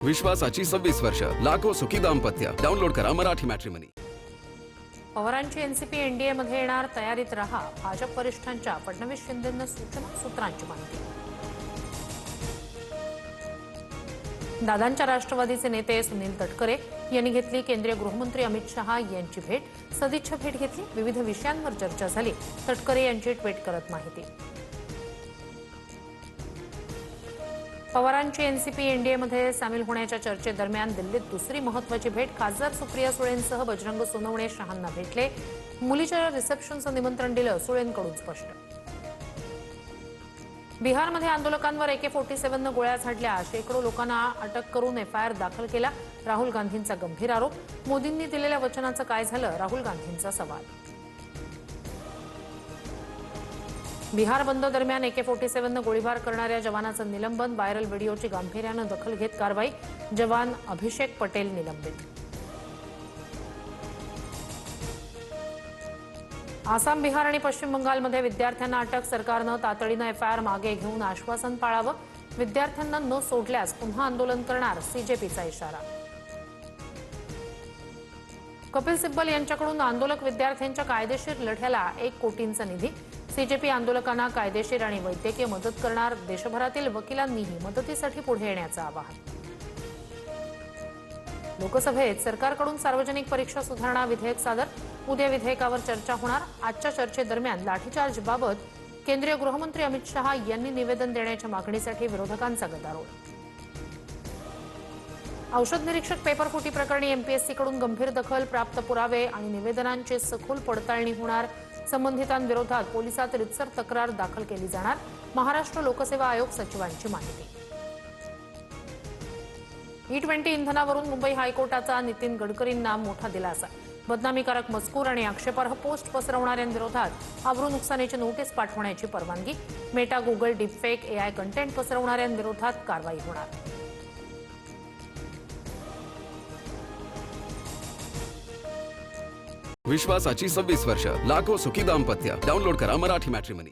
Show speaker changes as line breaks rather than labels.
विश्वासाची 26 वर्ष, लाखो सुखी दाम्पत्य. डाउनलोड करा मराठी मॅट्रिमनी.
पवारांची एनसीपी एनडीए मध्ये येणार, तयारीत रहा. भाजप वरिष्ठांच्या फडणवीस शिंदेंना सूत्रांची माहिती. दादांच्या राष्ट्रवादीचे नेते सुनील तटकरे यांनी घेतली केंद्रीय गृहमंत्री अमित शहा यांची भेट. सदिच्छा भेट घेतली, विविध विषयांवर चर्चा झाली. तटकरे यांची ट्विट करत माहिती. पवारांची एनसीपी एनडीएमध्ये सामील होण्याच्या चर्चेदरम्यान दिल्लीत दुसरी महत्त्वाची भेट. खासदार सुप्रिया सुळेंसह बजरंग सोनवणे शहांना भेटले. मुलीच्या रिसेप्शनचं निमंत्रण दिलं, सुळेंकडून स्पष्ट. बिहारमध्ये आंदोलकांवर AK-47 गोळ्या झाडल्या. शेकडो लोकांना अटक करून एफआयआर दाखल केला. राहुल गांधींचा गंभीर आरोप. मोदींनी दिलेल्या वचनाचं काय झालं, राहुल गांधींचा सवाल. बिहार बंद दरम्यान AK-47 गोळीबार करणाऱ्या जवानाचं निलंबन. व्हायरल व्हिडिओची गांभीर्यानं दखल घेत कारवाई. जवान अभिषेक पटेल निलंबित. आसाम, बिहार आणि पश्चिम बंगालमध्ये विद्यार्थ्यांना अटक. सरकारनं तातडीनं एफआयआर मागे घेऊन आश्वासन पाळावं. विद्यार्थ्यांना न सोडल्यास पुन्हा आंदोलन करणार, CJPचा इशारा. कपिल सिब्बल यांच्याकडून आंदोलक विद्यार्थ्यांच्या कायदेशीर लढ्याला 1 कोटींचा निधी. CJP आंदोलकांना कायदेशीर आणि वैद्यकीय मदत करणार. देशभरातील वकिलांनीही मदतीसाठी पुढे येण्याचं आवाहन. लोकसभेत सरकारकडून सार्वजनिक परीक्षा सुधारणा विधेयक सादर. उद्या विधेयकावर चर्चा होणार. आजच्या चर्चेदरम्यान लाठीचार्जबाबत केंद्रीय गृहमंत्री अमित शहा यांनी निवेदन देण्याच्या मागणीसाठी विरोधकांचा गदारोळ. औषध निरीक्षक पेपरफुटी प्रकरणी MPSCकडून गंभीर दखल. प्राप्त पुरावे आणि निवेदनांची सखोल पडताळणी होणार. संबंधितांविरोधात पोलिसात रितसर तक्रार दाखल केली जाणार. महाराष्ट्र लोकसेवा आयोग सचिवांची माहिती. E20 इंधनावरून मुंबई हायकोर्टाचा नितीन गडकरींना मोठा दिलासा. बदनामीकारक मजकूर आणि आक्षेपार्ह पोस्ट पसरवणाऱ्यांविरोधात अब्रू नुकसानीची नोटीस पाठवण्याची परवानगी. Meta, Google, deepfake, AI content पसरवणाऱ्यांविरोधात कारवाई होणार.
विश्वासाची 26 वर्ष, लाखो सुखी दाम्पत्य. डाउनलोड करा मराठी मॅट्रिमनी.